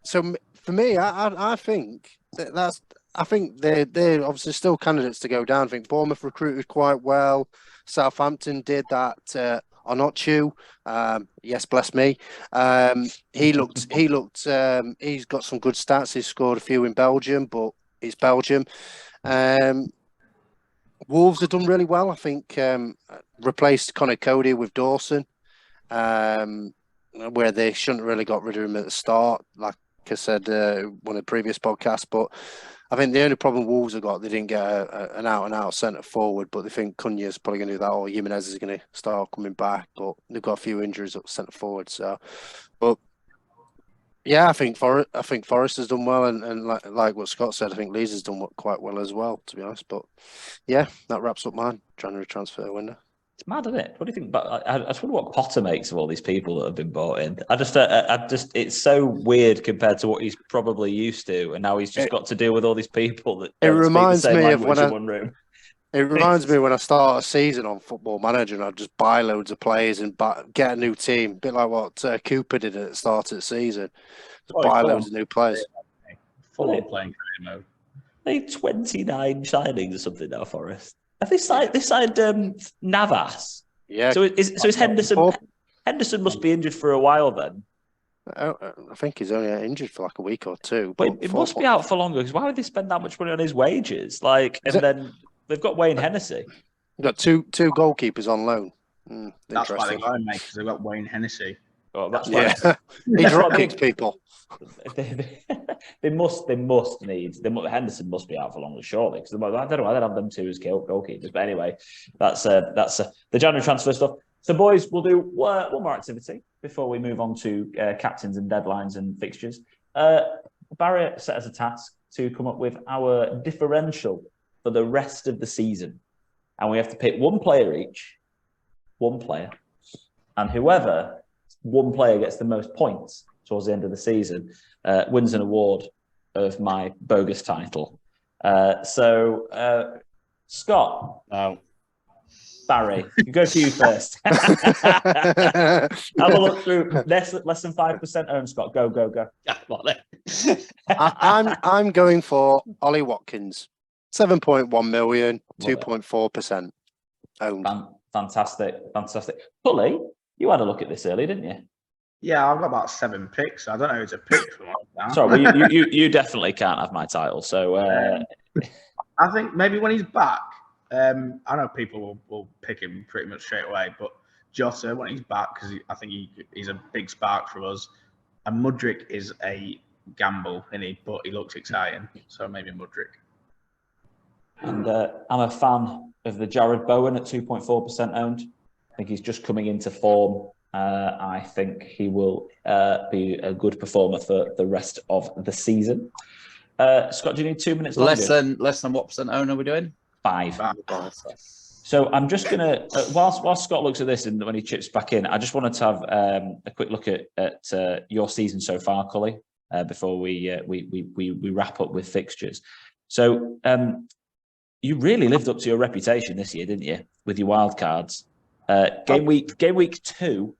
So for me, I think I think they're obviously still candidates to go down. I think Bournemouth recruited quite well. Southampton did that. Onochu, yes, bless me. He looked. He's got some good stats. He's scored a few in Belgium, but it's Belgium. Wolves have done really well. I think replaced Connor Cody with Dawson, where they shouldn't have really got rid of him at the start, like I said one of the previous podcasts. But I think the only problem Wolves have got, they didn't get an out-and-out centre forward, but they think Cunha's probably going to do that, or Jimenez is going to start coming back. But they've got a few injuries at centre forward. So, but yeah, I think Forest has done well, and like what Scott said, I think Leeds has done quite well as well, to be honest. But yeah, that wraps up my January transfer window. It's mad, isn't it? What do you think? But I just wonder what Potter makes of all these people that have been bought in. I just, it's so weird compared to what he's probably used to, and now he's just got to deal with all these people that it reminds speak the same me of language when in one room. It reminds me when I start a season on Football Manager and I just buy loads of players and get a new team, a bit like what Cooper did at the start of the season. Just buy loads of new players. Full on playing career mode. They 29 signings or something now, Forest. Have they signed Navas? Yeah. So is Henderson? Henderson must be injured for a while then. I think he's only injured for like a week or two. But it must be out for longer, because why would they spend that much money on his wages? Then they've got Wayne Hennessy. They've got two goalkeepers on loan. That's why they're going, mate, because they've got Wayne Hennessy. Oh, that's why. Yeah. He drop kicks people. They must need. Henderson must be out for longer, surely, because I don't know why they'd have them two as goalkeepers. But anyway, that's the January transfer stuff. So, boys, we'll do one more activity before we move on to captains and deadlines and fixtures. Barry set us a task to come up with our differential for the rest of the season, and we have to pick one player each, and whoever one player gets the most points towards the end of the season wins an award of my bogus title. Scott. No. Barry, go to you first. Have a look through less than 5% owned, Scott. Go. I'm going for Ollie Watkins. 7.1 million, 2.4% owned. Fantastic. Kully, you had a look at this earlier, didn't you? Yeah, I've got about 7 picks. I don't know who to pick from now. Sorry, well, you definitely can't have my title. So I think maybe when he's back, I know people will pick him pretty much straight away, but Jota, when he's back, because I think he's a big spark for us. And Mudryk is a gamble, isn't he? But he looks exciting, so maybe Mudryk. And I'm a fan of the Jared Bowen at 2.4% owned. I think he's just coming into form. I think he will be a good performer for the rest of the season. Scott, do you need 2 minutes longer? Less than what percent owner are we doing? 5. So I'm just going to, whilst Scott looks at this and when he chips back in, I just wanted to have a quick look at your season so far, Kully, before we wrap up with fixtures. So you really lived up to your reputation this year, didn't you, with your wild cards? Game week 2,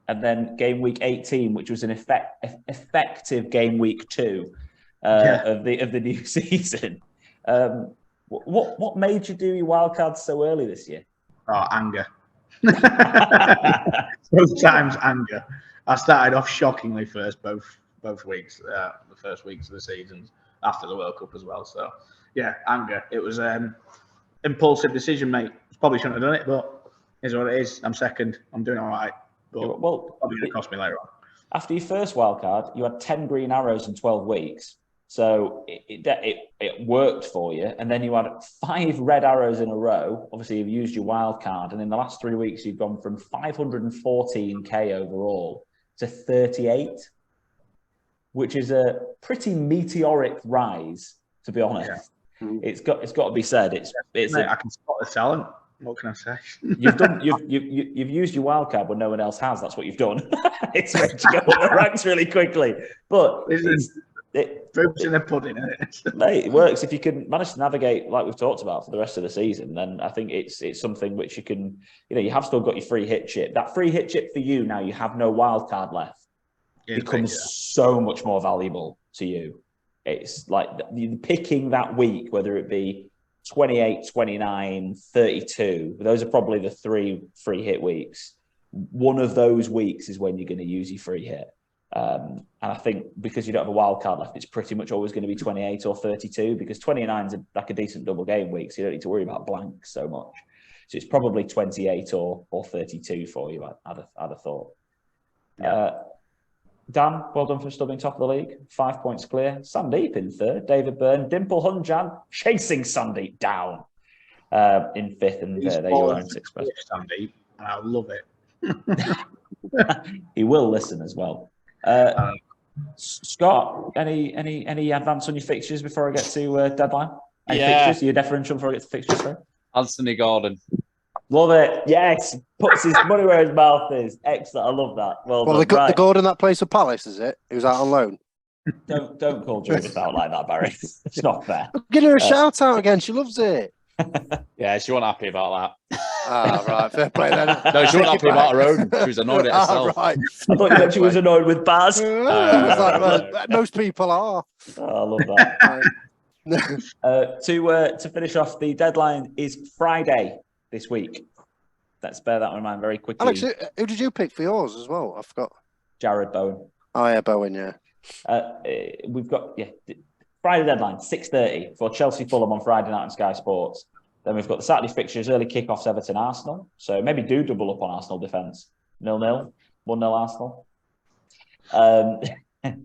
and then game week 18, which was an effective game week 2 of the new season. What made you do your wild cards so early this year? Oh, anger. Sometimes anger. I started off shockingly first, both weeks, the first weeks of the season after the World Cup as well. So yeah, anger. It was impulsive decision, mate. Probably shouldn't have done it, but is what it is. I'm second. I'm doing all right. But well, probably going to cost me later on. After your first wild card, you had 10 green arrows in 12 weeks. So it worked for you. And then you had 5 red arrows in a row. Obviously, you've used your wild card. And in the last 3 weeks, you've gone from 514k overall to 38, which is a pretty meteoric rise, to be honest. Yeah. It's got to be said. Mate, I can spot the talent. What can I say? You've used your wild card, but no one else has. That's what you've done. It's ready to go up the ranks really quickly. But proof's in the pudding, isn't it? Mate, it works. If you can manage to navigate like we've talked about for the rest of the season, then I think it's something which you can, you have still got your free hit chip. That free hit chip for you now, you have no wild card left. It becomes so much more valuable to you. It's like picking that week, whether it be 28, 29, 32. Those are probably the 3 free hit weeks. One of those weeks is when you're going to use your free hit. And I think because you don't have a wild card left, it's pretty much always going to be 28 or 32 because 29 is like a decent double game week, so you don't need to worry about blanks so much. So it's probably 28 or 32 for you, I'd have thought. Yeah. Dan, well done for stubbing top of the league. 5 points clear. Sandeep in third. David Byrne, Dimple Hunjan chasing Sandeep down in fifth. And there you are in sixth. Sandeep, I love it. He will listen as well. Scott, any advance on your fixtures before I get to deadline? Any fixtures? Your differential before I get to fixtures, sorry? Anthony Gordon. Love it. Yes. Puts his money where his mouth is. Excellent. I love that. Well done. The Gordon that plays for Palace, is it? He was out on loan. Don't call Judith out like that, Barry. It's not fair. Give her a shout out again. She loves it. Yeah, she wasn't happy about that. Right. Fair play then. No, she wasn't happy about her own. She was annoyed at herself. Right. I thought you meant she was annoyed with Baz. Most people are. Oh, I love that. To finish off, the deadline is Friday this week. Let's bear that in mind very quickly. Alex, who did you pick for yours as well? I forgot. Jared Bowen. Oh yeah, Bowen. Yeah. We've got Friday deadline 6:30 for Chelsea Fulham on Friday night on Sky Sports. Then we've got the Saturday fixtures, early kickoffs Everton Arsenal. So maybe do double up on Arsenal defence. 0-0, 1-0 Arsenal.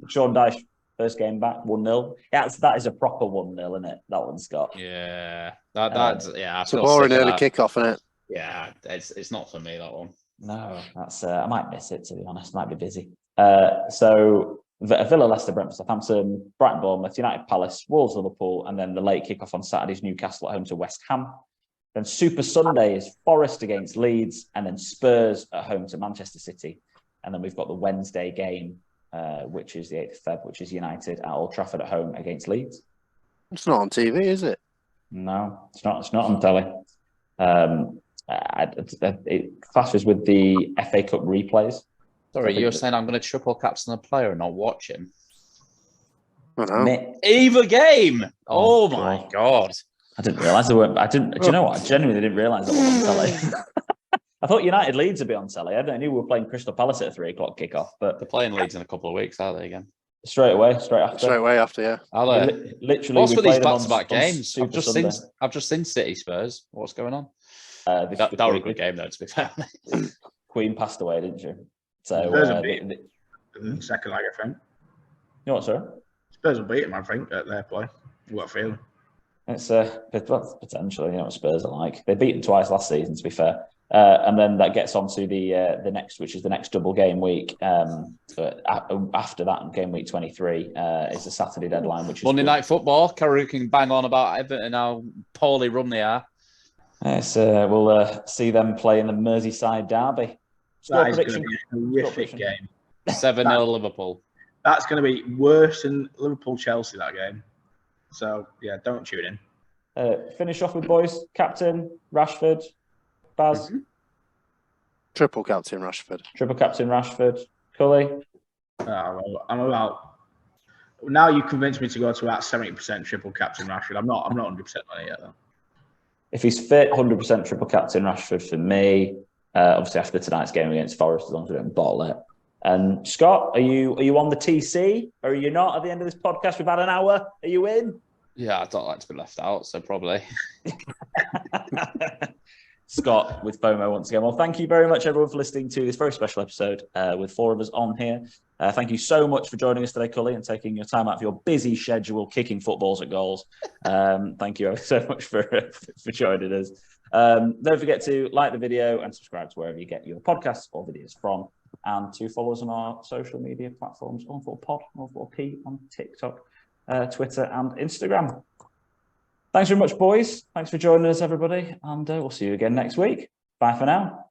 Sean Dyche first game back 1-0. That is a proper 1-0, isn't it? That one, Scott. Yeah, that's yeah. It's a boring early kickoff, isn't it? Yeah, it's not for me, that one. No, that's I might miss it, to be honest. Might be busy. So Villa, Leicester, Brentford, Southampton, Brighton, Bournemouth, United, Palace, Wolves, Liverpool, and then the late kickoff on Saturday's Newcastle at home to West Ham. Then Super Sunday is Forest against Leeds, and then Spurs at home to Manchester City. And then we've got the Wednesday game, which is the 8th of Feb, which is United at Old Trafford at home against Leeds. It's not on TV, is it? No, it's not. It's not on telly. It clashes with the FA Cup replays. Sorry, you're saying I'm going to triple captain a player and not watch him? I know. Either game. Oh my God. I didn't realise they weren't. Do you know what? I genuinely didn't realise that was on telly. I thought United Leeds would be on telly. I knew we were playing Crystal Palace at a 3 o'clock kickoff, but they're playing Leeds in a couple of weeks, are they again? Straight away after. Yeah. Are they? Literally, what's with these back-to-back games? I've just seen City Spurs. What's going on? That was a good game, though. To be fair, Queen passed away, didn't she? So the second leg, I think. You know what, sir? Spurs will beat them, I think, at their play. What a feeling. It's potentially, you know what Spurs are like. They beat them twice last season, to be fair. And then that gets on to the next, which is the next double game week. But after that, game week 23 is the Saturday deadline, which is Monday Night Football. Carew can bang on about Everton how poorly run they are. Yes, we'll see them play in the Merseyside derby. That is going to be a horrific game. 7-0 Liverpool. That's going to be worse than Liverpool-Chelsea, that game. So, yeah, don't tune in. Finish off with boys. Captain, Rashford, Baz. Mm-hmm. Triple captain, Rashford. Triple captain, Rashford. Cully. I'm about... Now you convinced me to go to about 70% triple captain Rashford. I'm not 100% on it yet, though. If he's fit, 100% triple captain Rashford for me. Obviously, after tonight's game against Forest, as long as we don't bottle it. And Scott, are you on the TC? Or are you not at the end of this podcast? We've had an hour. Are you in? Yeah, I don't like to be left out, so probably. Scott with FOMO once again. Well, thank you very much, everyone, for listening to this very special episode with 4 of us on here. Thank you so much for joining us today, Cully, and taking your time out of your busy schedule, kicking footballs at goals. Thank you so much for joining us. Don't forget to like the video and subscribe to wherever you get your podcasts or videos from, and to follow us on our social media platforms, On4Pod, On4P on TikTok, Twitter and Instagram. Thanks very much, boys. Thanks for joining us, everybody, and we'll see you again next week. Bye for now.